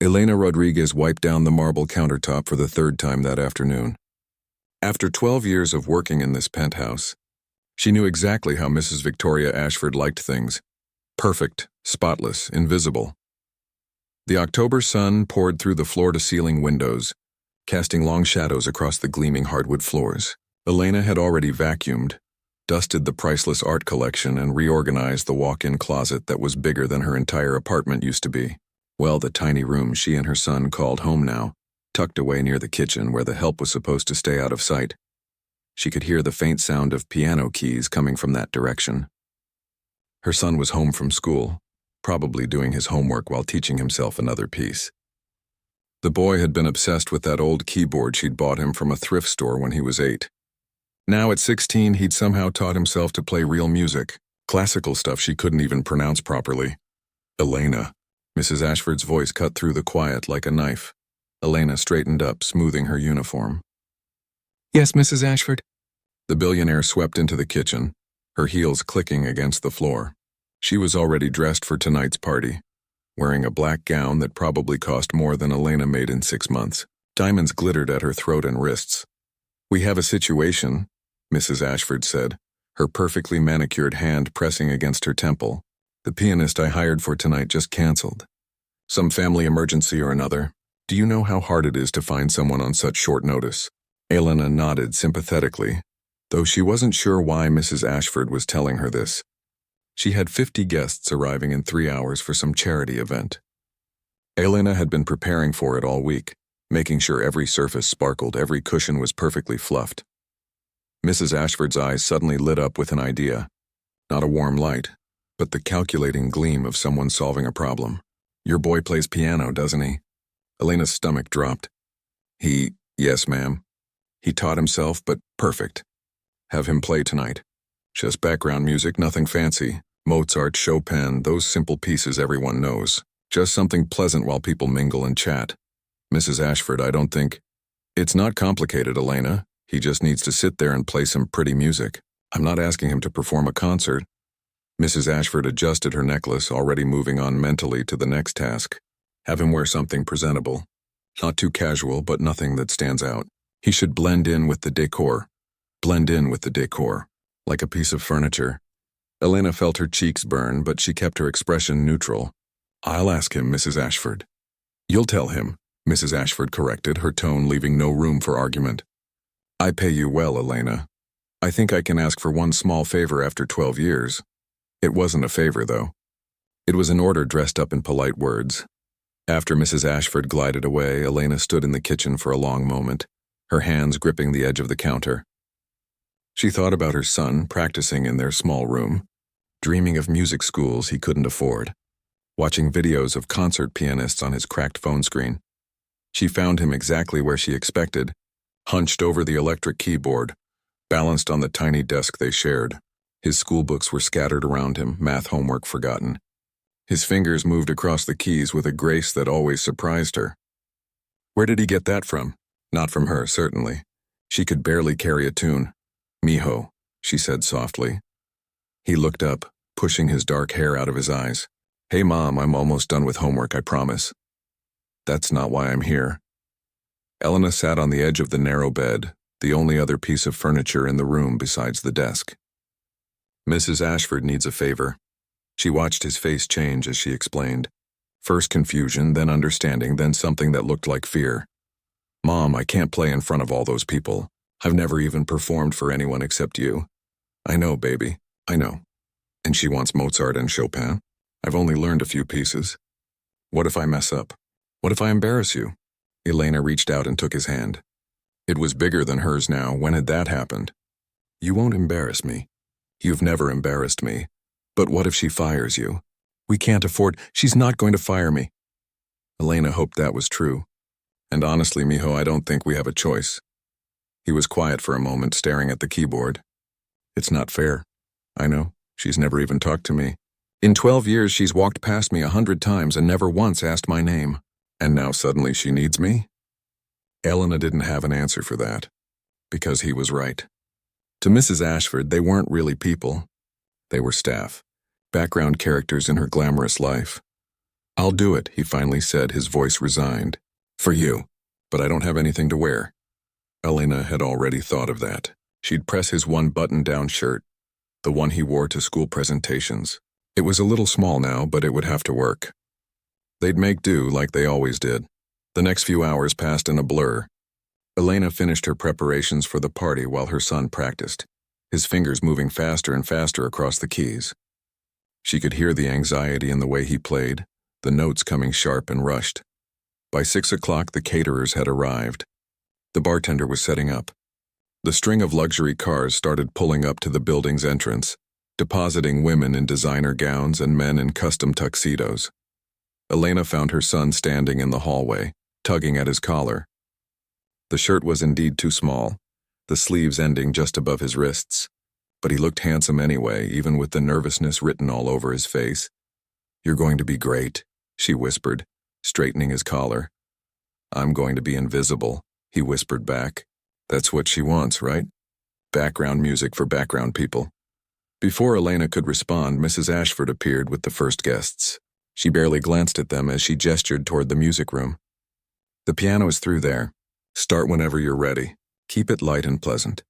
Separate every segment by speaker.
Speaker 1: Elena Rodriguez wiped down the marble countertop for the third time that afternoon. After 12 years of working in this penthouse, she knew exactly how Mrs. Victoria Ashford liked things. Perfect, spotless, invisible. The October sun poured through the floor-to-ceiling windows, casting long shadows across the gleaming hardwood floors. Elena had already vacuumed, dusted the priceless art collection, and reorganized the walk-in closet that was bigger than her entire apartment used to be. Well, the tiny room she and her son called home now, tucked away near the kitchen where the help was supposed to stay out of sight. She could hear the faint sound of piano keys coming from that direction. Her son was home from school, probably doing his homework while teaching himself another piece. The boy had been obsessed with that old keyboard she'd bought him from a thrift store when he was 8. Now at 16, he'd somehow taught himself to play real music, classical stuff she couldn't even pronounce properly. Elena. Mrs. Ashford's voice cut through the quiet like a knife. Elena straightened up, smoothing her uniform.
Speaker 2: Yes, Mrs. Ashford.
Speaker 1: The billionaire swept into the kitchen, her heels clicking against the floor. She was already dressed for tonight's party, wearing a black gown that probably cost more than Elena made in 6 months. Diamonds glittered at her throat and wrists. "We have a situation," Mrs. Ashford said, her perfectly manicured hand pressing against her temple. "The pianist I hired for tonight just canceled. Some family emergency or another. Do you know how hard it is to find someone on such short notice?" Elena nodded sympathetically, though she wasn't sure why Mrs. Ashford was telling her this. She had 50 guests arriving in 3 hours for some charity event. Elena had been preparing for it all week, making sure every surface sparkled, every cushion was perfectly fluffed. Mrs. Ashford's eyes suddenly lit up with an idea. Not a warm light, but the calculating gleam of someone solving a problem. "Your boy plays piano, doesn't he?" Elena's stomach dropped. Yes, ma'am. He taught himself, but perfect. Have him play tonight. Just background music, nothing fancy. Mozart, Chopin, those simple pieces everyone knows. Just something pleasant while people mingle and chat. Mrs. Ashford, I don't think... It's not complicated, Elena. He just needs to sit there and play some pretty music. I'm not asking him to perform a concert. Mrs. Ashford adjusted her necklace, already moving on mentally to the next task. Have him wear something presentable. Not too casual, but nothing that stands out. He should blend in with the decor. Blend in with the decor. Like a piece of furniture. Elena felt her cheeks burn, but she kept her expression neutral. "I'll ask him, Mrs. Ashford." "You'll tell him," Mrs. Ashford corrected, her tone leaving no room for argument. "I pay you well, Elena. I think I can ask for one small favor after 12 years. It wasn't a favor, though. It was an order dressed up in polite words." After Mrs. Ashford glided away, Elena stood in the kitchen for a long moment, her hands gripping the edge of the counter. She thought about her son practicing in their small room, dreaming of music schools he couldn't afford, watching videos of concert pianists on his cracked phone screen. She found him exactly where she expected, hunched over the electric keyboard, balanced on the tiny desk they shared. His schoolbooks were scattered around him, math homework forgotten. His fingers moved across the keys with a grace that always surprised her. Where did he get that from? Not from her, certainly. She could barely carry a tune. "Mijo," she said softly. He looked up, pushing his dark hair out of his eyes. "Hey, Mom, I'm almost done with homework, I promise." "That's not why I'm here." Elena sat on the edge of the narrow bed, the only other piece of furniture in the room besides the desk. "Mrs. Ashford needs a favor." She watched his face change as she explained. First confusion, then understanding, then something that looked like fear. "Mom, I can't play in front of all those people. I've never even performed for anyone except you." "I know, baby. I know." "And she wants Mozart and Chopin? I've only learned a few pieces. What if I mess up? What if I embarrass you?" Elena reached out and took his hand. It was bigger than hers now. When had that happened? "You won't embarrass me. You've never embarrassed me. But what if she fires you? We can't afford... She's not going to fire me." Elena hoped that was true. "And honestly, mijo, I don't think we have a choice." He was quiet for a moment, staring at the keyboard. "It's not fair. I know. She's never even talked to me. In 12 years, she's walked past me 100 times and never once asked my name. And now suddenly she needs me?" Elena didn't have an answer for that, because he was right. To Mrs. Ashford, they weren't really people. They were staff, background characters in her glamorous life. "I'll do it," he finally said, his voice resigned. "For you. But I don't have anything to wear." Elena had already thought of that. She'd press his one button-down shirt, the one he wore to school presentations. It was a little small now, but it would have to work. They'd make do like they always did. The next few hours passed in a blur. Elena finished her preparations for the party while her son practiced, his fingers moving faster and faster across the keys. She could hear the anxiety in the way he played, the notes coming sharp and rushed. By 6 o'clock, the caterers had arrived. The bartender was setting up. The string of luxury cars started pulling up to the building's entrance, depositing women in designer gowns and men in custom tuxedos. Elena found her son standing in the hallway, tugging at his collar. The shirt was indeed too small, the sleeves ending just above his wrists, but he looked handsome anyway, even with the nervousness written all over his face. "You're going to be great," she whispered, straightening his collar. "I'm going to be invisible," he whispered back. "That's what she wants, right? Background music for background people." Before Elena could respond, Mrs. Ashford appeared with the first guests. She barely glanced at them as she gestured toward the music room. "The piano is through there. Start whenever you're ready. Keep it light and pleasant."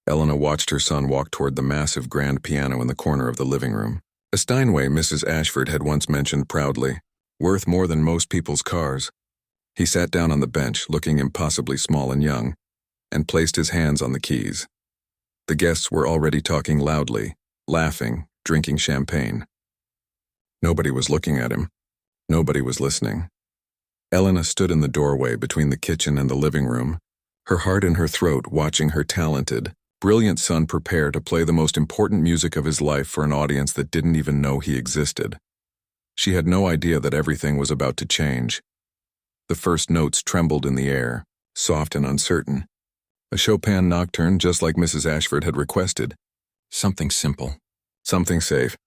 Speaker 1: Elena watched her son walk toward the massive grand piano in the corner of the living room. A Steinway, Mrs. Ashford had once mentioned proudly, worth more than most people's cars. He sat down on the bench, looking impossibly small and young, and placed his hands on the keys. The guests were already talking loudly, laughing, drinking champagne. Nobody was looking at him. Nobody was listening. Elena stood in the doorway between the kitchen and the living room, her heart in her throat, watching her talented, brilliant son prepare to play the most important music of his life for an audience that didn't even know he existed. She had no idea that everything was about to change. The first notes trembled in the air, soft and uncertain. A Chopin nocturne just like Mrs. Ashford had requested. Something simple. Something safe.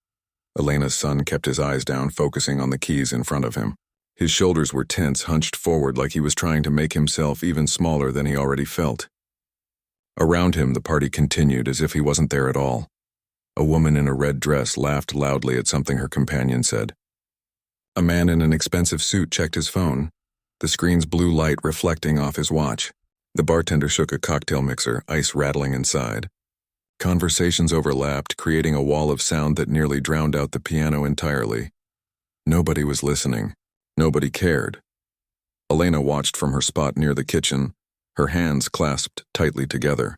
Speaker 1: Elena's son kept his eyes down, focusing on the keys in front of him. His shoulders were tense, hunched forward like he was trying to make himself even smaller than he already felt. Around him, the party continued as if he wasn't there at all. A woman in a red dress laughed loudly at something her companion said. A man in an expensive suit checked his phone, the screen's blue light reflecting off his watch. The bartender shook a cocktail mixer, ice rattling inside. Conversations overlapped, creating a wall of sound that nearly drowned out the piano entirely. Nobody was listening. Nobody cared. Elena watched from her spot near the kitchen, her hands clasped tightly together.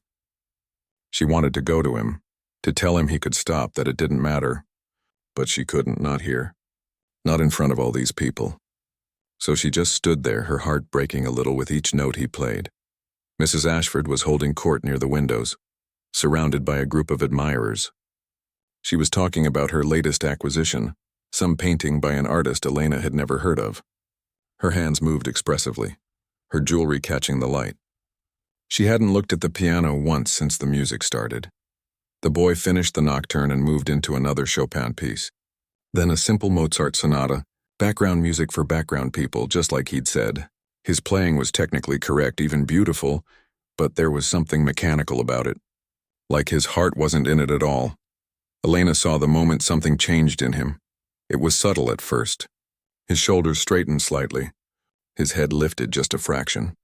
Speaker 1: She wanted to go to him, to tell him he could stop, that it didn't matter. But she couldn't, not here. Not in front of all these people. So she just stood there, her heart breaking a little with each note he played. Mrs. Ashford was holding court near the windows, surrounded by a group of admirers. She was talking about her latest acquisition, some painting by an artist Elena had never heard of. Her hands moved expressively, her jewelry catching the light. She hadn't looked at the piano once since the music started. The boy finished the nocturne and moved into another Chopin piece. Then a simple Mozart sonata, background music for background people, just like he'd said. His playing was technically correct, even beautiful, but there was something mechanical about it. Like his heart wasn't in it at all. Elena saw the moment something changed in him. It was subtle at first. His shoulders straightened slightly. His head lifted just a fraction.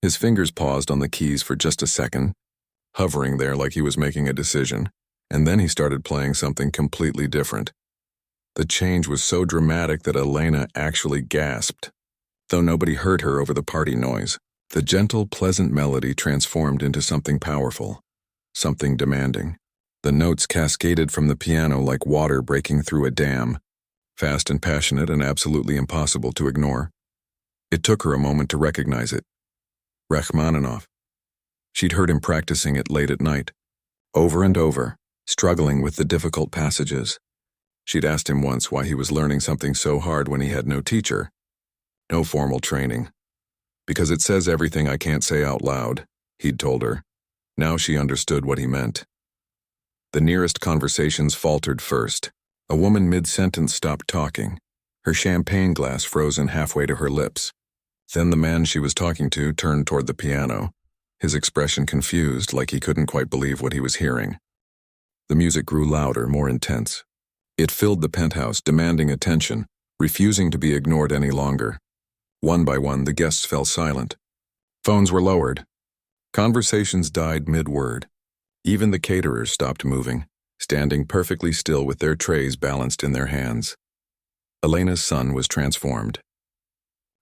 Speaker 1: His fingers paused on the keys for just a second, hovering there like he was making a decision, and then he started playing something completely different. The change was so dramatic that Elena actually gasped. Though nobody heard her over the party noise, the gentle, pleasant melody transformed into something powerful, something demanding. The notes cascaded from the piano like water breaking through a dam, fast and passionate and absolutely impossible to ignore. It took her a moment to recognize it. Rachmaninoff. She'd heard him practicing it late at night, over and over, struggling with the difficult passages. She'd asked him once why he was learning something so hard when he had no teacher, no formal training. "Because it says everything I can't say out loud," he'd told her. Now she understood what he meant. The nearest conversations faltered first. A woman mid-sentence stopped talking, her champagne glass frozen halfway to her lips. Then the man she was talking to turned toward the piano, his expression confused, like he couldn't quite believe what he was hearing. The music grew louder, more intense. It filled the penthouse, demanding attention, refusing to be ignored any longer. One by one, the guests fell silent. Phones were lowered. Conversations died mid-word. Even the caterers stopped moving, standing perfectly still with their trays balanced in their hands. Elena's son was transformed.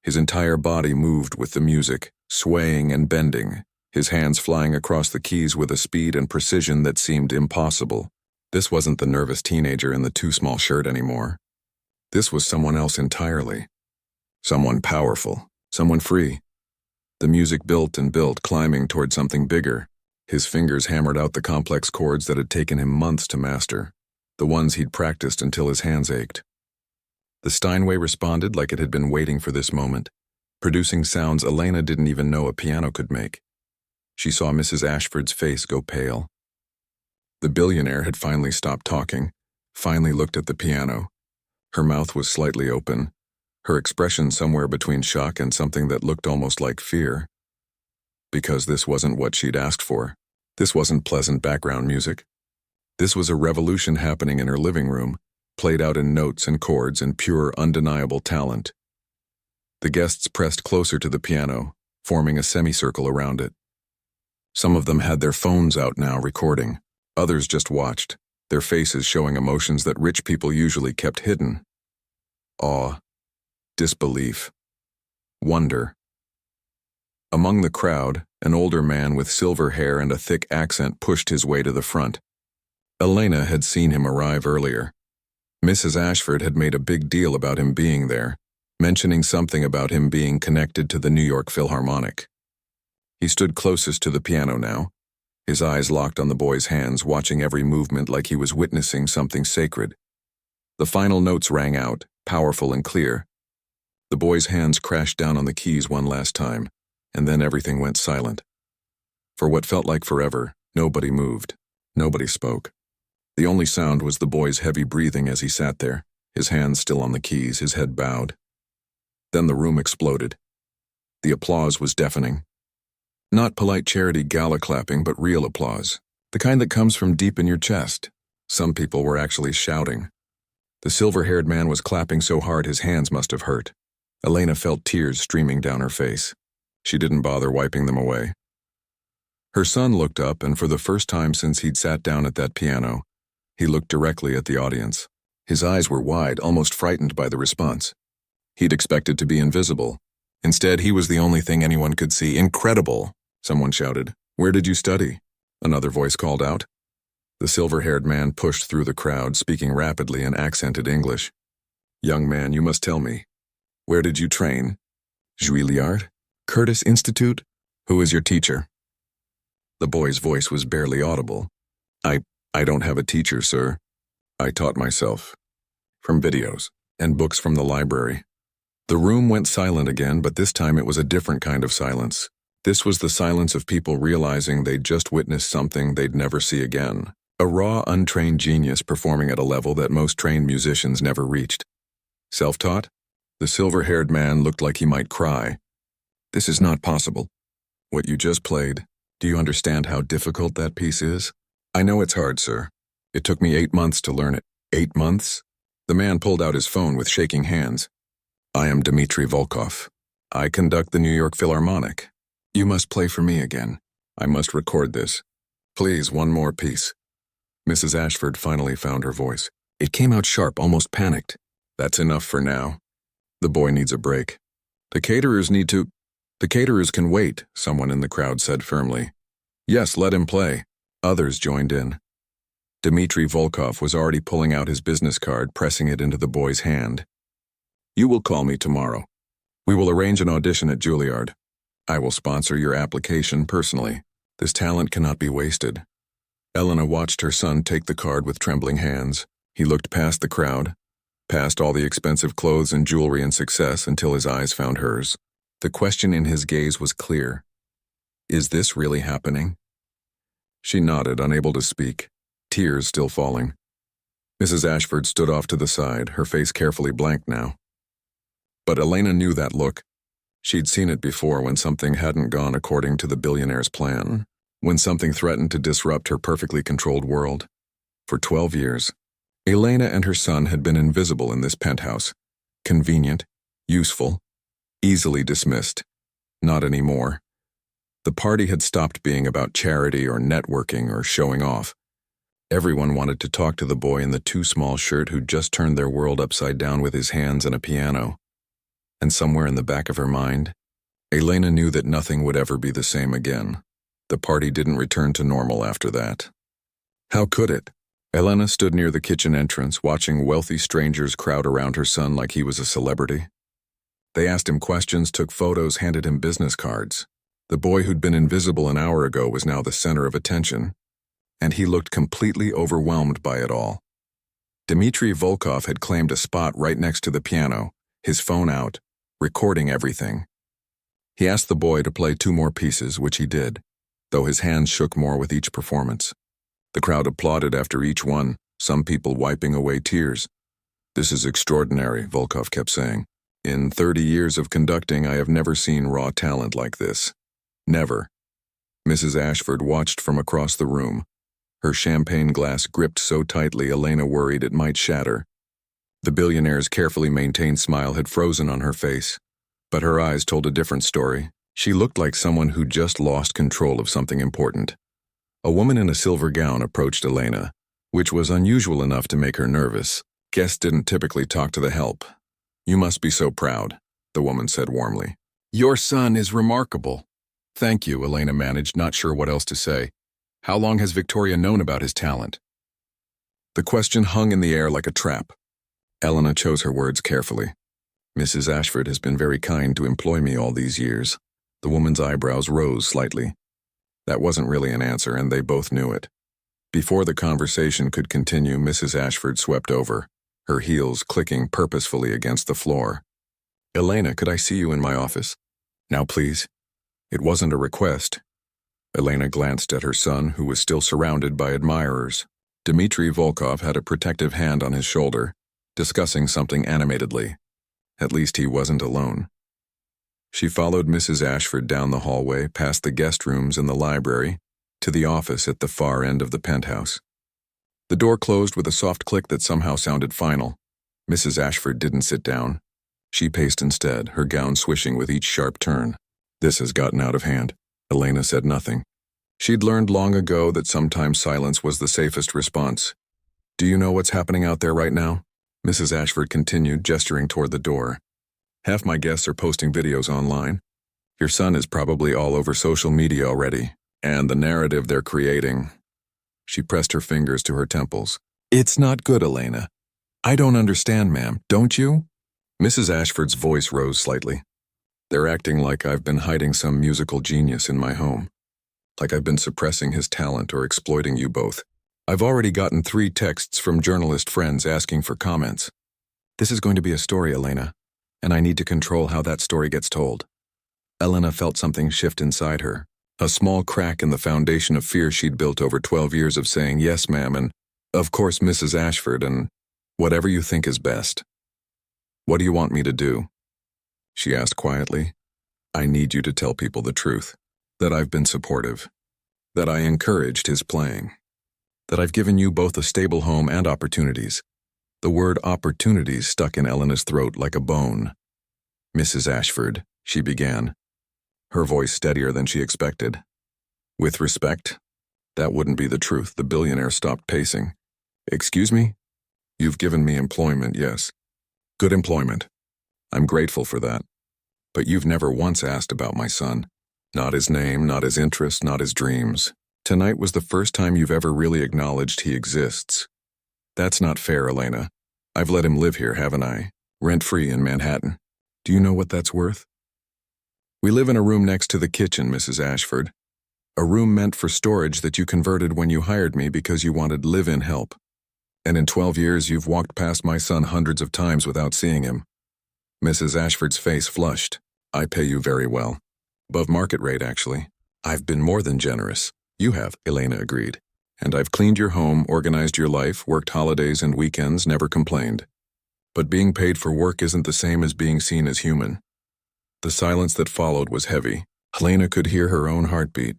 Speaker 1: His entire body moved with the music, swaying and bending, his hands flying across the keys with a speed and precision that seemed impossible. This wasn't the nervous teenager in the too small shirt anymore. This was someone else entirely. Someone powerful, someone free. The music built and built, climbing toward something bigger. His fingers hammered out the complex chords that had taken him months to master, the ones he'd practiced until his hands ached. The Steinway responded like it had been waiting for this moment, producing sounds Elena didn't even know a piano could make. She saw Mrs. Ashford's face go pale. The billionaire had finally stopped talking, finally looked at the piano. Her mouth was slightly open, her expression somewhere between shock and something that looked almost like fear. Because this wasn't what she'd asked for. This wasn't pleasant background music. This was a revolution happening in her living room, played out in notes and chords and pure, undeniable talent. The guests pressed closer to the piano, forming a semicircle around it. Some of them had their phones out now recording. Others just watched, their faces showing emotions that rich people usually kept hidden. Awe, disbelief, wonder. Among the crowd, an older man with silver hair and a thick accent pushed his way to the front. Elena had seen him arrive earlier. Mrs. Ashford had made a big deal about him being there, mentioning something about him being connected to the New York Philharmonic. He stood closest to the piano now, his eyes locked on the boy's hands, watching every movement like he was witnessing something sacred. The final notes rang out, powerful and clear. The boy's hands crashed down on the keys one last time, and then everything went silent. For what felt like forever, nobody moved, nobody spoke. The only sound was the boy's heavy breathing as he sat there, his hands still on the keys, his head bowed. Then the room exploded. The applause was deafening. Not polite charity gala clapping, but real applause, the kind that comes from deep in your chest. Some people were actually shouting. The silver-haired man was clapping so hard his hands must have hurt. Elena felt tears streaming down her face. She didn't bother wiping them away. Her son looked up, and for the first time since he'd sat down at that piano, he looked directly at the audience. His eyes were wide, almost frightened by the response. He'd expected to be invisible. Instead, he was the only thing anyone could see. Incredible! Someone shouted. Where did you study? Another voice called out. The silver-haired man pushed through the crowd, speaking rapidly in accented English. Young man, you must tell me. Where did you train? Juilliard? Curtis Institute? Who is your teacher? The boy's voice was barely audible. I don't have a teacher, sir. I taught myself. From videos and books from the library. The room went silent again, but this time it was a different kind of silence. This was the silence of people realizing they'd just witnessed something they'd never see again. A raw, untrained genius performing at a level that most trained musicians never reached. Self-taught? The silver-haired man looked like he might cry. This is not possible. What you just played, do you understand how difficult that piece is? I know it's hard, sir. It took me 8 months to learn it. 8 months? The man pulled out his phone with shaking hands. I am Dmitri Volkov. I conduct the New York Philharmonic. You must play for me again. I must record this. Please, one more piece. Mrs. Ashford finally found her voice. It came out sharp, almost panicked. That's enough for now. The boy needs a break. The caterers can wait, someone in the crowd said firmly. Yes, let him play. Others joined in. Dmitri Volkov was already pulling out his business card, pressing it into the boy's hand. You will call me tomorrow. We will arrange an audition at Juilliard. I will sponsor your application personally. This talent cannot be wasted. Elena watched her son take the card with trembling hands. He looked past the crowd, past all the expensive clothes and jewelry and success until his eyes found hers. The question in his gaze was clear. Is this really happening? She nodded, unable to speak, tears still falling. Mrs. Ashford stood off to the side, her face carefully blank now. But Elena knew that look. She'd seen it before when something hadn't gone according to the billionaire's plan, when something threatened to disrupt her perfectly controlled world. For 12 years, Elena and her son had been invisible in this penthouse, Convenient, useful, easily dismissed. Not anymore. The party had stopped being about charity or networking or showing off. Everyone wanted to talk to the boy in the too small shirt who'd just turned their world upside down with his hands and a piano. And somewhere in the back of her mind, Elena knew that nothing would ever be the same again. The party didn't return to normal after that. How could it? Elena stood near the kitchen entrance, watching wealthy strangers crowd around her son like he was a celebrity. They asked him questions, took photos, handed him business cards. The boy who'd been invisible an hour ago was now the center of attention, and he looked completely overwhelmed by it all. Dmitry Volkov had claimed a spot right next to the piano, his phone out, recording everything. He asked the boy to play 2 more pieces, which he did, though his hands shook more with each performance. The crowd applauded after each one, some people wiping away tears. "This is extraordinary," Volkov kept saying. "In 30 years of conducting, I have never seen raw talent like this. Never." Mrs. Ashford watched from across the room, her champagne glass gripped so tightly Elena worried it might shatter. The billionaire's carefully maintained smile had frozen on her face, but her eyes told a different story. She looked like someone who'd just lost control of something important. A woman in a silver gown approached Elena, which was unusual enough to make her nervous. Guests didn't typically talk to the help. "You must be so proud," the woman said warmly. "Your son is remarkable." "Thank you," Elena managed, not sure what else to say. "How long has Victoria known about his talent?" The question hung in the air like a trap. Elena chose her words carefully. "Mrs. Ashford has been very kind to employ me all these years." The woman's eyebrows rose slightly. That wasn't really an answer, and they both knew it. Before the conversation could continue, Mrs. Ashford swept over, her heels clicking purposefully against the floor. "Elena, could I see you in my office? Now, please." It wasn't a request. Elena glanced at her son, who was still surrounded by admirers. Dmitry Volkov had a protective hand on his shoulder, discussing something animatedly. At least he wasn't alone. She followed Mrs. Ashford down the hallway, past the guest rooms and the library, to the office at the far end of the penthouse. The door closed with a soft click that somehow sounded final. Mrs. Ashford didn't sit down. She paced instead, her gown swishing with each sharp turn. "This has gotten out of hand." Elena said nothing. She'd learned long ago that sometimes silence was the safest response. "Do you know what's happening out there right now?" Mrs. Ashford continued, gesturing toward the door. "Half my guests are posting videos online. Your son is probably all over social media already, and the narrative they're creating." She pressed her fingers to her temples. "It's not good, Elena. I don't understand, ma'am, don't you?" Mrs. Ashford's voice rose slightly. "They're acting like I've been hiding some musical genius in my home. Like I've been suppressing his talent or exploiting you both. I've already gotten 3 texts from journalist friends asking for comments. This is going to be a story, Elena, and I need to control how that story gets told." Elena felt something shift inside her, a small crack in the foundation of fear she'd built over 12 years of saying yes, ma'am, and of course, Mrs. Ashford, and whatever you think is best. "What do you want me to do?" She asked quietly. "I need you to tell people the truth, that I've been supportive, that I encouraged his playing, that I've given you both a stable home and opportunities." The word opportunities stuck in Elena's throat like a bone. "Mrs. Ashford," she began, her voice steadier than she expected. "With respect, that wouldn't be the truth." The billionaire stopped pacing. "Excuse me? You've given me employment, yes. Good employment. I'm grateful for that. But you've never once asked about my son. Not his name, not his interests, not his dreams. Tonight was the first time you've ever really acknowledged he exists. That's not fair, Elena. I've let him live here, haven't I? Rent-free in Manhattan. Do you know what that's worth? We live in a room next to the kitchen, Mrs. Ashford. A room meant for storage that you converted when you hired me because you wanted live-in help. And in 12 years, you've walked past my son hundreds of times without seeing him." Mrs. Ashford's face flushed. "I pay you very well. Above market rate, actually. I've been more than generous." "You have," Elena agreed. "And I've cleaned your home, organized your life, worked holidays and weekends, never complained. But being paid for work isn't the same as being seen as human." The silence that followed was heavy. Elena could hear her own heartbeat,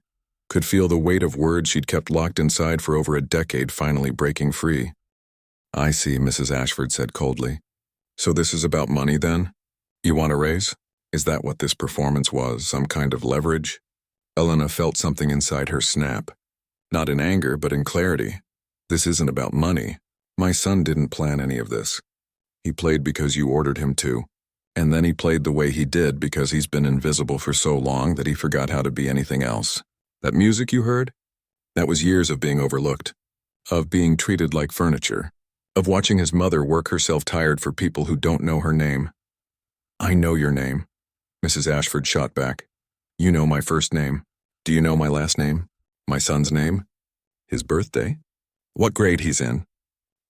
Speaker 1: could feel the weight of words she'd kept locked inside for over a decade finally breaking free. "I see," Mrs. Ashford said coldly. So this is about money then? You want a raise? Is that what this performance was, some kind of leverage? Elena felt something inside her snap. Not in anger, but in clarity. This isn't about money. My son didn't plan any of this. He played because you ordered him to. And then he played the way he did because he's been invisible for so long that he forgot how to be anything else. That music you heard? That was years of being overlooked. Of being treated like furniture. Of watching his mother work herself tired for people who don't know her name. I know your name, Mrs. Ashford shot back. You know my first name. Do you know my last name? My son's name? His birthday? What grade he's in?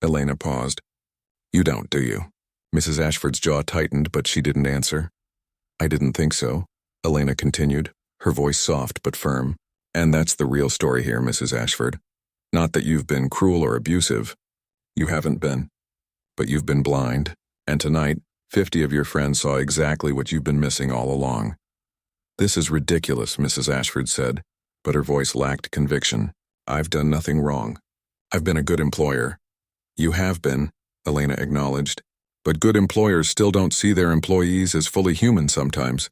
Speaker 1: Elena paused. You don't, do you? Mrs. Ashford's jaw tightened, but she didn't answer. I didn't think so, Elena continued, her voice soft but firm. And that's the real story here, Mrs. Ashford. Not that you've been cruel or abusive. You haven't been. But you've been blind, and tonight, 50 of your friends saw exactly what you've been missing all along. This is ridiculous, Mrs. Ashford said, but her voice lacked conviction. I've done nothing wrong. I've been a good employer. You have been, Elena acknowledged, but good employers still don't see their employees as fully human sometimes.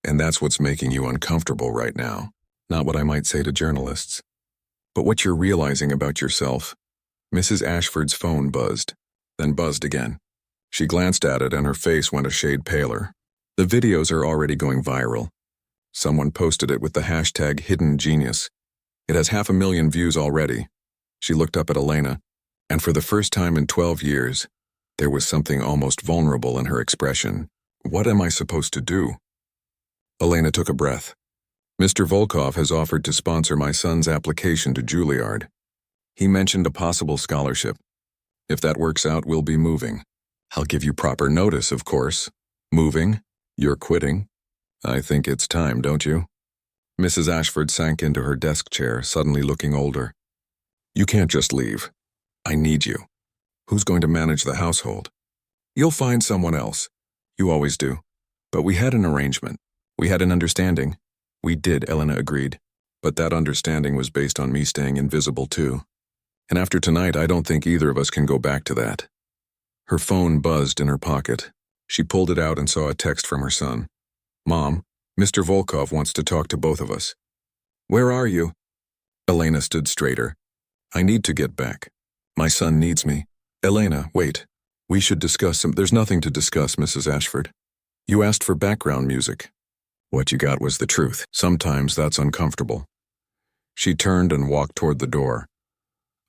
Speaker 1: And that's what's making you uncomfortable right now. Not what I might say to journalists, but what you're realizing about yourself. Mrs. Ashford's phone buzzed, then buzzed again. She glanced at it and her face went a shade paler. The videos are already going viral. Someone posted it with the hashtag Hidden Genius. It has 500,000 views already. She looked up at Elena, and for the first time in 12 years, there was something almost vulnerable in her expression. What am I supposed to do? Elena took a breath. Mr. Volkov has offered to sponsor my son's application to Juilliard. He mentioned a possible scholarship. If that works out, we'll be moving. I'll give you proper notice, of course. Moving? You're quitting? I think it's time, don't you? Mrs. Ashford sank into her desk chair, suddenly looking older. You can't just leave. I need you. Who's going to manage the household? You'll find someone else. You always do. But we had an arrangement. We had an understanding. We did, Elena agreed. But that understanding was based on me staying invisible too. And after tonight, I don't think either of us can go back to that. Her phone buzzed in her pocket. She pulled it out and saw a text from her son. Mom, Mr. Volkov wants to talk to both of us. Where are you? Elena stood straighter. I need to get back. My son needs me. Elena, wait. We should discuss some. There's nothing to discuss, Mrs. Ashford. You asked for background music. What you got was the truth. Sometimes that's uncomfortable. She turned and walked toward the door.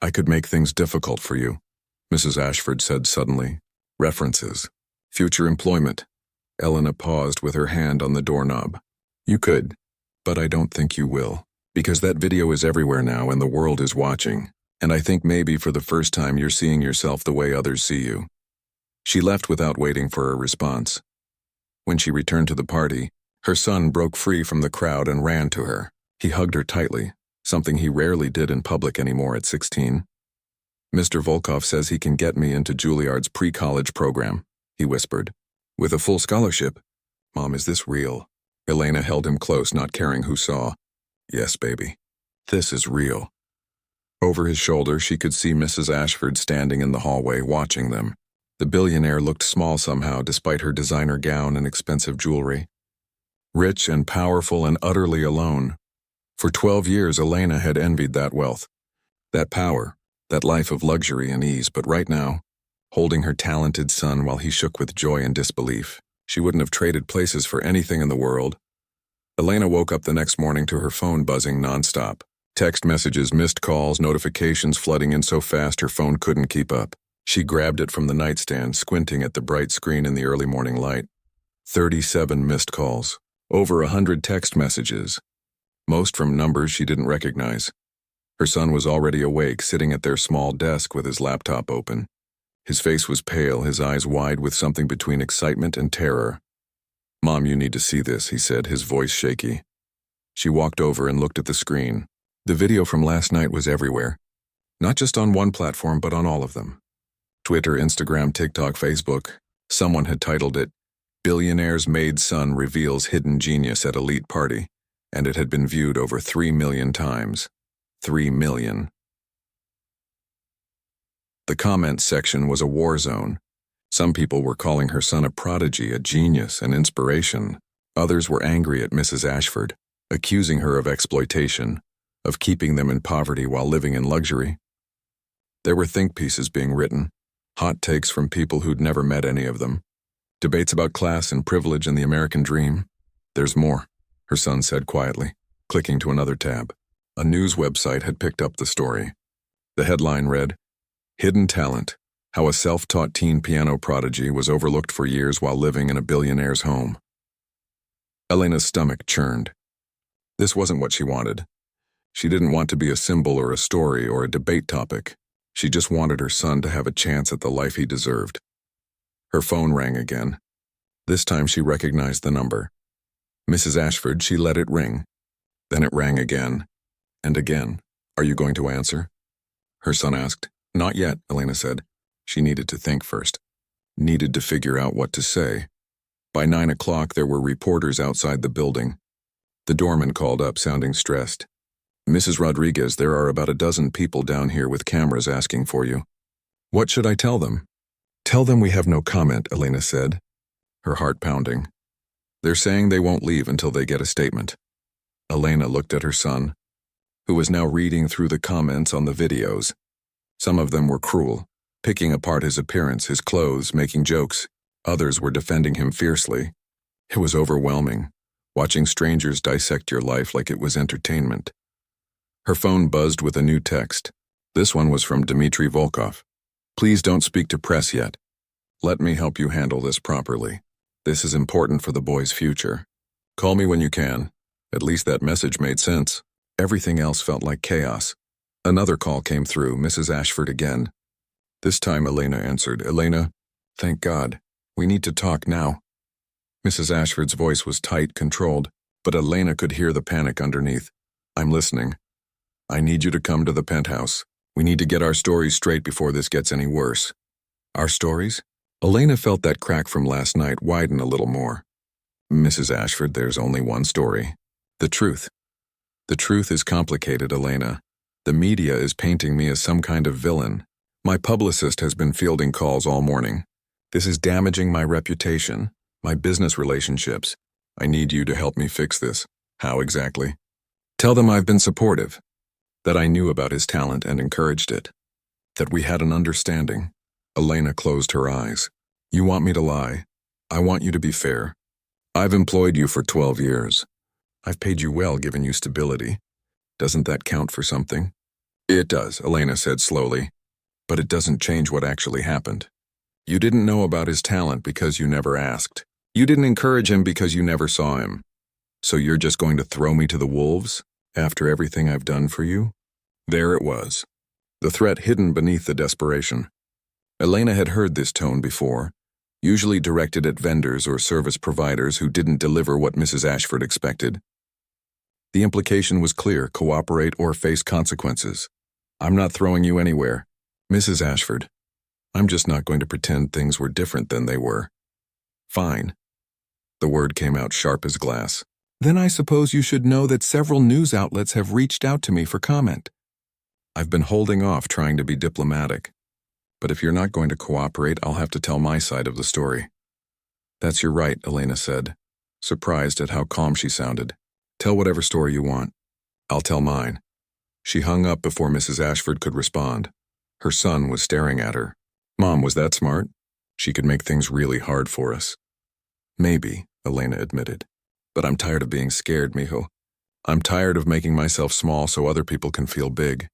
Speaker 1: I could make things difficult for you, Mrs. Ashford said suddenly. References. Future employment. Elena paused with her hand on the doorknob. You could, but I don't think you will. Because that video is everywhere now and the world is watching. And I think maybe for the first time you're seeing yourself the way others see you. She left without waiting for a response. When she returned to the party, her son broke free from the crowd and ran to her. He hugged her tightly, something he rarely did in public anymore at 16. Mr. Volkov says he can get me into Juilliard's pre-college program, he whispered. With a full scholarship. Mom, is this real? Elena held him close, not caring who saw. Yes, baby. This is real. Over his shoulder, she could see Mrs. Ashford standing in the hallway, watching them. The billionaire looked small somehow, despite her designer gown and expensive jewelry. Rich and powerful and utterly alone. For 12 years, Elena had envied that wealth, that power, that life of luxury and ease, but right now, holding her talented son while he shook with joy and disbelief, she wouldn't have traded places for anything in the world. Elena woke up the next morning to her phone buzzing nonstop. Text messages, missed calls, notifications flooding in so fast her phone couldn't keep up. She grabbed it from the nightstand, squinting at the bright screen in the early morning light. 37 missed calls. Over 100 text messages. Most from numbers she didn't recognize. Her son was already awake, sitting at their small desk with his laptop open. His face was pale, his eyes wide with something between excitement and terror. Mom, you need to see this, he said, his voice shaky. She walked over and looked at the screen. The video from last night was everywhere. Not just on one platform, but on all of them. Twitter, Instagram, TikTok, Facebook. Someone had titled it, Billionaire's Maid Son Reveals Hidden Genius at Elite Party, and it had been viewed over 3 million times. 3 million. The comments section was a war zone. Some people were calling her son a prodigy, a genius, an inspiration. Others were angry at Mrs. Ashford, accusing her of exploitation, of keeping them in poverty while living in luxury. There were think pieces being written, hot takes from people who'd never met any of them, debates about class and privilege and the American dream. "There's more," her son said quietly, clicking to another tab. A news website had picked up the story. The headline read, "Hidden Talent: How a Self-Taught Teen Piano Prodigy Was Overlooked for Years While Living in a Billionaire's Home." Elena's stomach churned. This wasn't what she wanted. She didn't want to be a symbol or a story or a debate topic. She just wanted her son to have a chance at the life he deserved. Her phone rang again. This time she recognized the number. Mrs. Ashford, she let it ring. Then it rang again. And again. "Are you going to answer?" her son asked. "Not yet," Elena said. She needed to think first. Needed to figure out what to say. By 9 o'clock, there were reporters outside the building. The doorman called up, sounding stressed. "Mrs. Rodriguez, there are about a dozen people down here with cameras asking for you." "What should I tell them?" "Tell them we have no comment," Elena said, her heart pounding. "They're saying they won't leave until they get a statement." Elena looked at her son, who was now reading through the comments on the videos. Some of them were cruel, picking apart his appearance, his clothes, making jokes. Others were defending him fiercely. It was overwhelming, watching strangers dissect your life like it was entertainment. Her phone buzzed with a new text. This one was from Dmitry Volkov. "Please don't speak to press yet. Let me help you handle this properly. This is important for the boy's future. Call me when you can." At least that message made sense. Everything else felt like chaos. Another call came through, Mrs. Ashford again. This time Elena answered. "Elena, thank God. We need to talk now." Mrs. Ashford's voice was tight, controlled, but Elena could hear the panic underneath. "I'm listening. I need you to come to the penthouse. We need to get our stories straight before this gets any worse." "Our stories?" Elena felt that crack from last night widen a little more. "Mrs. Ashford, there's only one story. The truth. The truth is complicated, Elena. The media is painting me as some kind of villain. My publicist has been fielding calls all morning. This is damaging my reputation, my business relationships. I need you to help me fix this." "How exactly?" "Tell them I've been supportive, that I knew about his talent and encouraged it, that we had an understanding." Elena closed her eyes. "You want me to lie? I want you to be fair. I've employed you for 12 years. I've paid you well, given you stability. Doesn't that count for something?" "It does," Elena said slowly. "But it doesn't change what actually happened. You didn't know about his talent because you never asked. You didn't encourage him because you never saw him. So you're just going to throw me to the wolves after everything I've done for you?" There it was, the threat hidden beneath the desperation. Elena had heard this tone before, usually directed at vendors or service providers who didn't deliver what Mrs. Ashford expected. The implication was clear: cooperate or face consequences. "I'm not throwing you anywhere, Mrs. Ashford. I'm just not going to pretend things were different than they were." "Fine." The word came out sharp as glass. "Then I suppose you should know that several news outlets have reached out to me for comment. I've been holding off trying to be diplomatic. But if you're not going to cooperate, I'll have to tell my side of the story." "That's your right," Elena said, surprised at how calm she sounded. "Tell whatever story you want. I'll tell mine." She hung up before Mrs. Ashford could respond. Her son was staring at her. "Mom, was that smart? She could make things really hard for us." "Maybe," Elena admitted. "But I'm tired of being scared, mijo. I'm tired of making myself small so other people can feel big."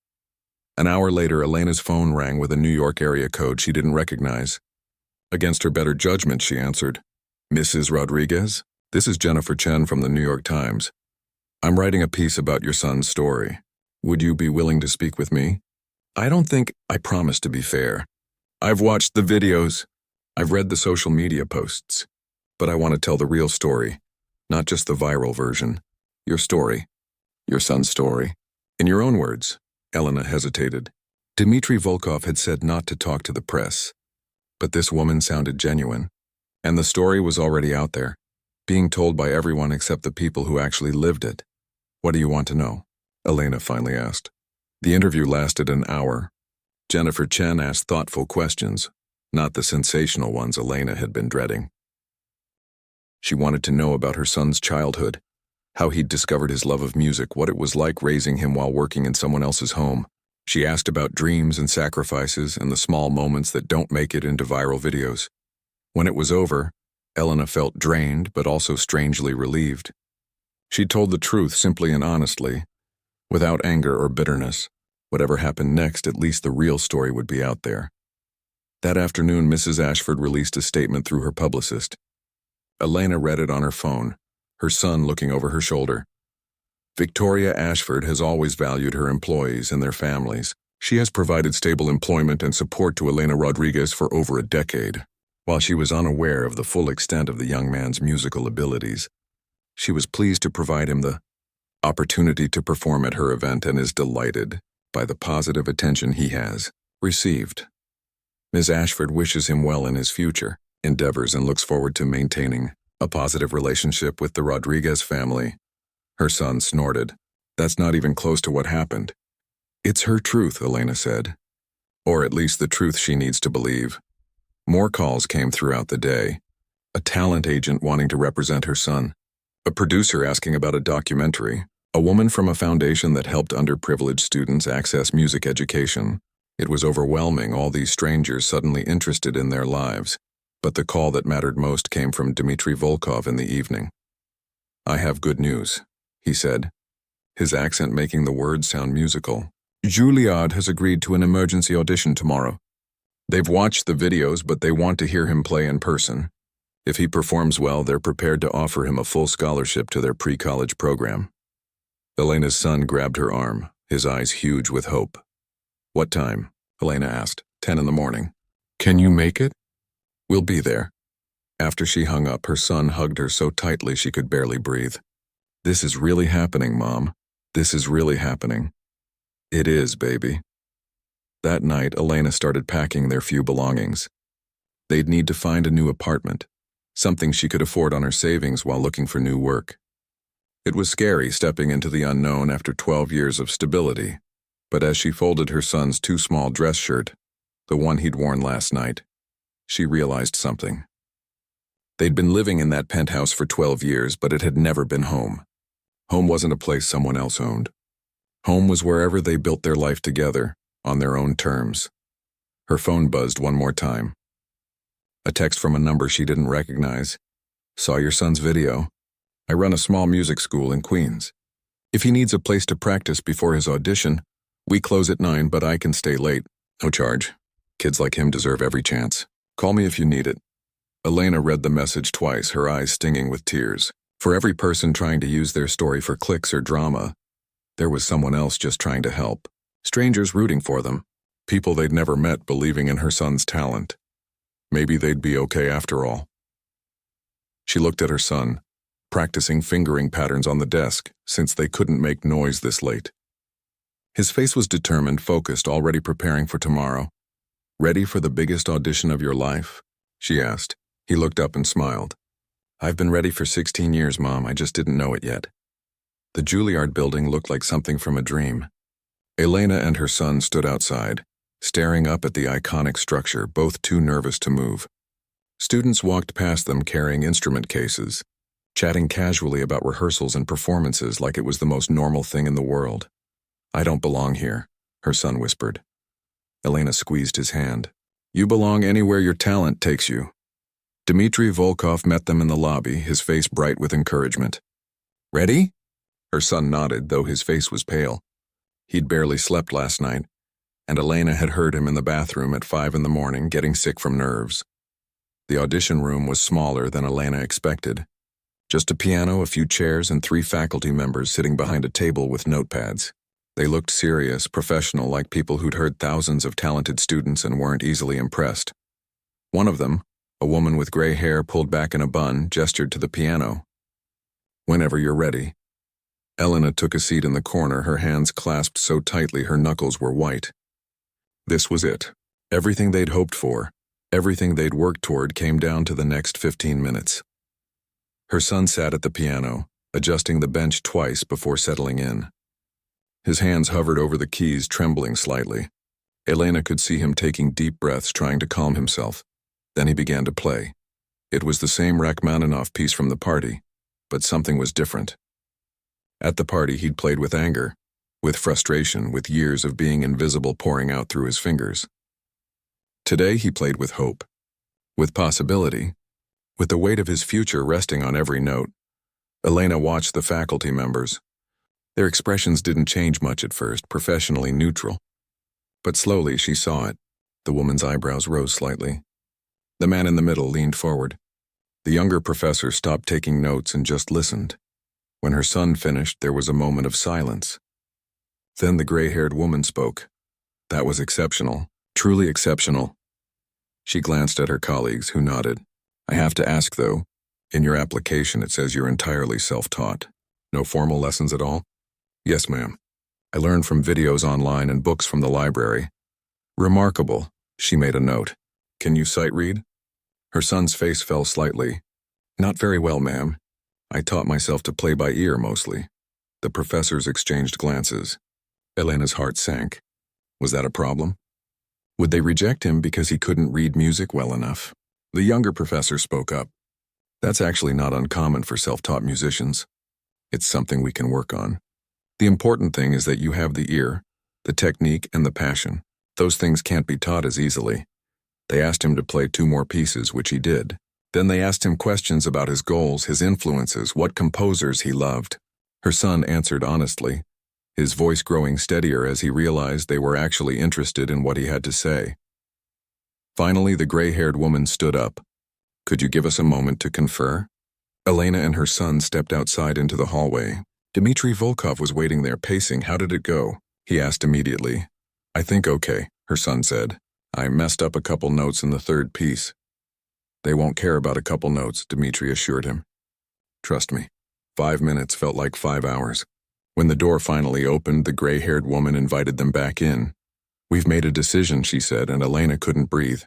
Speaker 1: An hour later, Elena's phone rang with a New York area code she didn't recognize. Against her better judgment, she answered. "Mrs. Rodriguez? This is Jennifer Chen from the New York Times. I'm writing a piece about your son's story. Would you be willing to speak with me?" I promise to be fair. I've watched the videos. I've read the social media posts. But I want to tell the real story, not just the viral version. Your story. Your son's story. In your own words." Elena hesitated. Dmitry Volkov had said not to talk to the press. But this woman sounded genuine. And the story was already out there, being told by everyone except the people who actually lived it. "What do you want to know?" Elena finally asked. The interview lasted an hour. Jennifer Chen asked thoughtful questions, not the sensational ones Elena had been dreading. She wanted to know about her son's childhood, how he'd discovered his love of music, what it was like raising him while working in someone else's home. She asked about dreams and sacrifices and the small moments that don't make it into viral videos. When it was over, Elena felt drained but also strangely relieved. She told the truth simply and honestly, without anger or bitterness. Whatever happened next, at least the real story would be out there. That afternoon, Mrs. Ashford released a statement through her publicist. Elena read it on her phone, her son looking over her shoulder. Victoria Ashford has always valued her employees and their families. She has provided stable employment and support to Elena Rodriguez for over a decade. While she was unaware of the full extent of the young man's musical abilities, she was pleased to provide him the opportunity to perform at her event and is delighted by the positive attention he has received. Ms. Ashford wishes him well in his future endeavors and looks forward to maintaining a positive relationship with the Rodriguez family. Her son snorted. That's not even close to what happened. It's her truth, Elena said. Or at least the truth she needs to believe. More calls came throughout the day. A talent agent wanting to represent her son. A producer asking about a documentary. A woman from a foundation that helped underprivileged students access music education. It was overwhelming, all these strangers suddenly interested in their lives. But the call that mattered most came from Dmitry Volkov in the evening. I have good news, he said, his accent making the words sound musical. Juilliard has agreed to an emergency audition tomorrow. They've watched the videos, but they want to hear him play in person. If he performs well, they're prepared to offer him a full scholarship to their pre-college program. Elena's son grabbed her arm, his eyes huge with hope. What time? Elena asked. 10 in the morning. Can you make it? We'll be there. After she hung up, her son hugged her so tightly she could barely breathe. This is really happening, Mom. This is really happening. It is, baby. That night, Elena started packing their few belongings. They'd need to find a new apartment, something she could afford on her savings while looking for new work. It was scary stepping into the unknown after 12 years of stability, but as she folded her son's too small dress shirt, the one he'd worn last night, she realized something. They'd been living in that penthouse for 12 years, but it had never been home. Home wasn't a place someone else owned. Home was wherever they built their life together, on their own terms. Her phone buzzed one more time. A text from a number she didn't recognize. Saw your son's video. I run a small music school in Queens. If he needs a place to practice before his audition, we close at 9, but I can stay late. No charge. Kids like him deserve every chance. Call me if you need it. Elena read the message twice, her eyes stinging with tears. For every person trying to use their story for clicks or drama, there was someone else just trying to help. Strangers rooting for them. People they'd never met believing in her son's talent. Maybe they'd be okay after all. She looked at her son, practicing fingering patterns on the desk, since they couldn't make noise this late. His face was determined, focused, already preparing for tomorrow. Ready for the biggest audition of your life? She asked. He looked up and smiled. I've been ready for 16 years, Mom. I just didn't know it yet. The Juilliard building looked like something from a dream. Elena and her son stood outside, staring up at the iconic structure, both too nervous to move. Students walked past them carrying instrument cases, chatting casually about rehearsals and performances like it was the most normal thing in the world. I don't belong here, her son whispered. Elena squeezed his hand. You belong anywhere your talent takes you. Dmitry Volkov met them in the lobby, his face bright with encouragement. Ready? Her son nodded, though his face was pale. He'd barely slept last night, and Elena had heard him in the bathroom at 5 in the morning, getting sick from nerves. The audition room was smaller than Elena expected. Just a piano, a few chairs, and 3 faculty members sitting behind a table with notepads. They looked serious, professional, like people who'd heard thousands of talented students and weren't easily impressed. One of them, a woman with gray hair pulled back in a bun, gestured to the piano. Whenever you're ready. Elena took a seat in the corner, her hands clasped so tightly her knuckles were white. This was it. Everything they'd hoped for, everything they'd worked toward came down to the next 15 minutes. Her son sat at the piano, adjusting the bench twice before settling in. His hands hovered over the keys, trembling slightly. Elena could see him taking deep breaths, trying to calm himself. Then he began to play. It was the same Rachmaninoff piece from the party, but something was different. At the party, he'd played with anger, with frustration, with years of being invisible pouring out through his fingers. Today, he played with hope, with possibility, with the weight of his future resting on every note. Elena watched the faculty members. Their expressions didn't change much at first, professionally neutral. But slowly she saw it. The woman's eyebrows rose slightly. The man in the middle leaned forward. The younger professor stopped taking notes and just listened. When her son finished, there was a moment of silence. Then the gray-haired woman spoke. That was exceptional, truly exceptional. She glanced at her colleagues, who nodded. I have to ask, though, in your application it says you're entirely self-taught. No formal lessons at all? Yes, ma'am. I learned from videos online and books from the library. Remarkable, she made a note. Can you sight read? Her son's face fell slightly. Not very well, ma'am. I taught myself to play by ear mostly. The professors exchanged glances. Elena's heart sank. Was that a problem? Would they reject him because he couldn't read music well enough? The younger professor spoke up. That's actually not uncommon for self-taught musicians. It's something we can work on. The important thing is that you have the ear, the technique, and the passion. Those things can't be taught as easily. They asked him to play 2 more pieces, which he did. Then they asked him questions about his goals, his influences, what composers he loved. Her son answered honestly, his voice growing steadier as he realized they were actually interested in what he had to say. Finally, the gray-haired woman stood up. Could you give us a moment to confer? Elena and her son stepped outside into the hallway. Dmitry Volkov was waiting there, pacing. How did it go? He asked immediately. I think okay, her son said. I messed up a couple notes in the 3rd piece. They won't care about a couple notes, Dmitry assured him. Trust me. 5 minutes felt like 5 hours. When the door finally opened, the gray-haired woman invited them back in. We've made a decision, she said, and Elena couldn't breathe.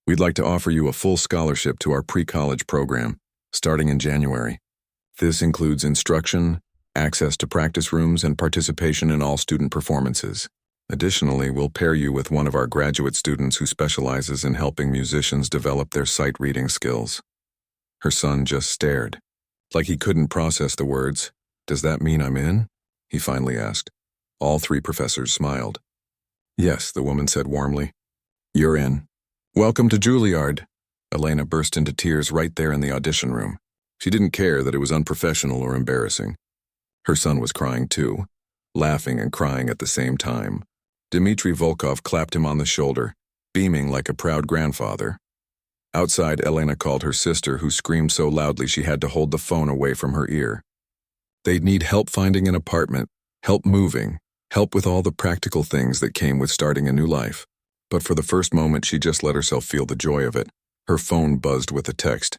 Speaker 1: We'd like to offer you a full scholarship to our pre-college program, starting in January. This includes instruction, access to practice rooms, and participation in all student performances. Additionally, we'll pair you with one of our graduate students who specializes in helping musicians develop their sight reading skills. Her son just stared, like he couldn't process the words. Does that mean I'm in? He finally asked. All 3 professors smiled. Yes, the woman said warmly. You're in. Welcome to Juilliard. Elena burst into tears right there in the audition room. She didn't care that it was unprofessional or embarrassing. Her son was crying too, laughing and crying at the same time. Dmitry Volkov clapped him on the shoulder, beaming like a proud grandfather. Outside, Elena called her sister, who screamed so loudly she had to hold the phone away from her ear. They'd need help finding an apartment, help moving, help with all the practical things that came with starting a new life. But for the first moment, she just let herself feel the joy of it. Her phone buzzed with a text.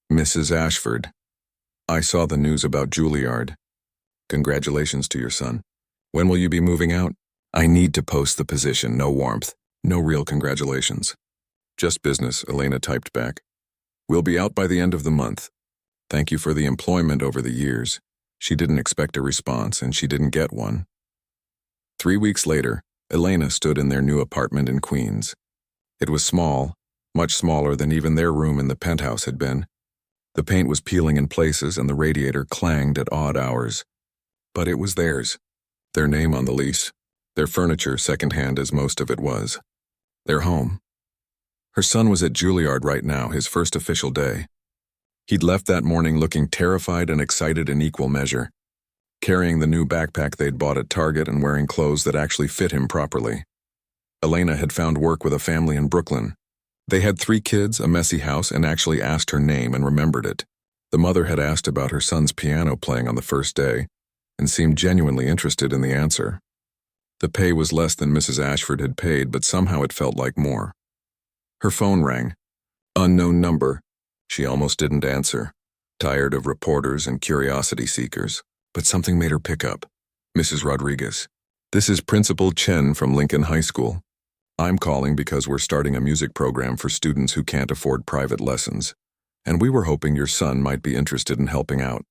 Speaker 1: Mrs. Ashford, I saw the news about Juilliard. Congratulations to your son. When will you be moving out? I need to post the position, no warmth, no real congratulations. Just business, Elena typed back. We'll be out by the end of the month. Thank you for the employment over the years. She didn't expect a response, and she didn't get one. 3 weeks later, Elena stood in their new apartment in Queens. It was small, much smaller than even their room in the penthouse had been. The paint was peeling in places and the radiator clanged at odd hours. But it was theirs. Their name on the lease. Their furniture secondhand as most of it was. Their home. Her son was at Juilliard right now, his first official day. He'd left that morning looking terrified and excited in equal measure, carrying the new backpack they'd bought at Target and wearing clothes that actually fit him properly. Elena had found work with a family in Brooklyn. They had 3 kids, a messy house, and actually asked her name and remembered it. The mother had asked about her son's piano playing on the first day and seemed genuinely interested in the answer. The pay was less than Mrs. Ashford had paid, but somehow it felt like more. Her phone rang. Unknown number. She almost didn't answer, tired of reporters and curiosity seekers, but something made her pick up. Mrs. Rodriguez. This is Principal Chen from Lincoln High School. I'm calling because we're starting a music program for students who can't afford private lessons, and we were hoping your son might be interested in helping out.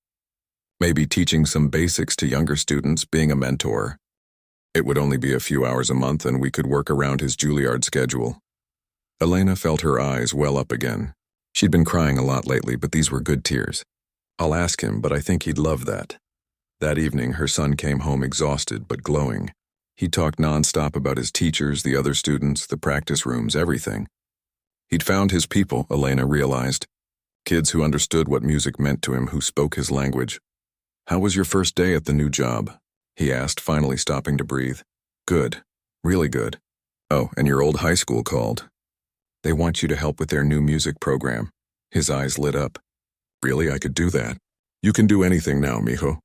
Speaker 1: Maybe teaching some basics to younger students, being a mentor. It would only be a few hours a month and we could work around his Juilliard schedule. Elena felt her eyes well up again. She'd been crying a lot lately, but these were good tears. I'll ask him, but I think he'd love that. That evening, her son came home exhausted but glowing. He talked nonstop about his teachers, the other students, the practice rooms, everything. He'd found his people, Elena realized. Kids who understood what music meant to him, who spoke his language. "How was your first day at the new job?" he asked, finally stopping to breathe. "Good. Really good. Oh, and your old high school called. They want you to help with their new music program." His eyes lit up. "Really? I could do that. You can do anything now, mijo."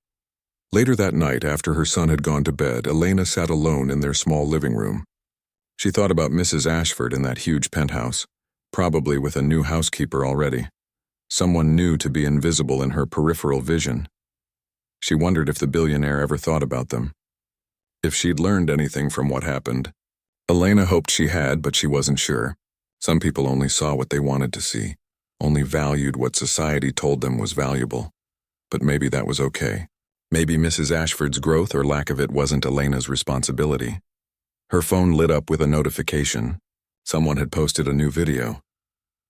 Speaker 1: Later that night, after her son had gone to bed, Elena sat alone in their small living room. She thought about Mrs. Ashford in that huge penthouse, probably with a new housekeeper already. Someone new to be invisible in her peripheral vision. She wondered if the billionaire ever thought about them. If she'd learned anything from what happened. Elena hoped she had, but she wasn't sure. Some people only saw what they wanted to see, only valued what society told them was valuable. But maybe that was okay. Maybe Mrs. Ashford's growth or lack of it wasn't Elena's responsibility. Her phone lit up with a notification. Someone had posted a new video.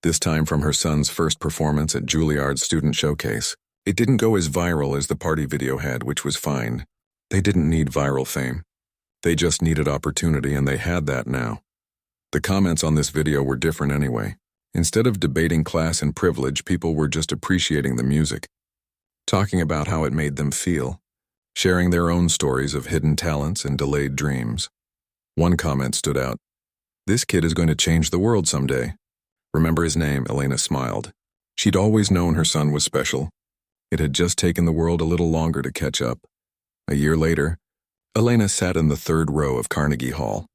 Speaker 1: This time from her son's first performance at Juilliard's student showcase. It didn't go as viral as the party video had, which was fine. They didn't need viral fame. They just needed opportunity, and they had that now. The comments on this video were different anyway. Instead of debating class and privilege, people were just appreciating the music, talking about how it made them feel, sharing their own stories of hidden talents and delayed dreams. One comment stood out. "This kid is going to change the world someday." "Remember his name?" Elena smiled. She'd always known her son was special. It had just taken the world a little longer to catch up. A year later, Elena sat in the third row of Carnegie Hall.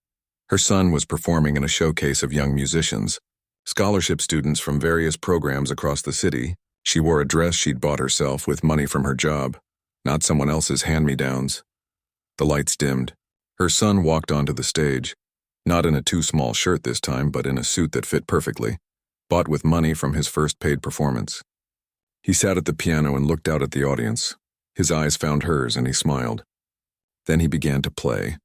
Speaker 1: Her son was performing in a showcase of young musicians, scholarship students from various programs across the city. She wore a dress she'd bought herself with money from her job, not someone else's hand-me-downs. The lights dimmed. Her son walked onto the stage, not in a too small shirt this time, but in a suit that fit perfectly, bought with money from his first paid performance. He sat at the piano and looked out at the audience. His eyes found hers and he smiled. Then he began to play.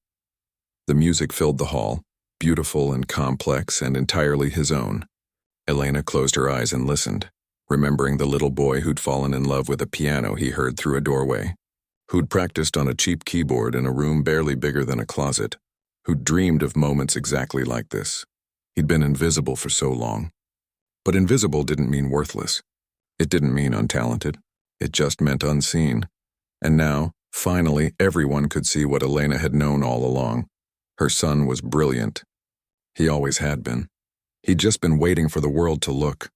Speaker 1: The music filled the hall, beautiful and complex and entirely his own. Elena closed her eyes and listened, remembering the little boy who'd fallen in love with a piano he heard through a doorway, who'd practiced on a cheap keyboard in a room barely bigger than a closet, who'd dreamed of moments exactly like this. He'd been invisible for so long. But invisible didn't mean worthless. It didn't mean untalented. It just meant unseen. And now, finally, everyone could see what Elena had known all along. Her son was brilliant. He always had been. He'd just been waiting for the world to look.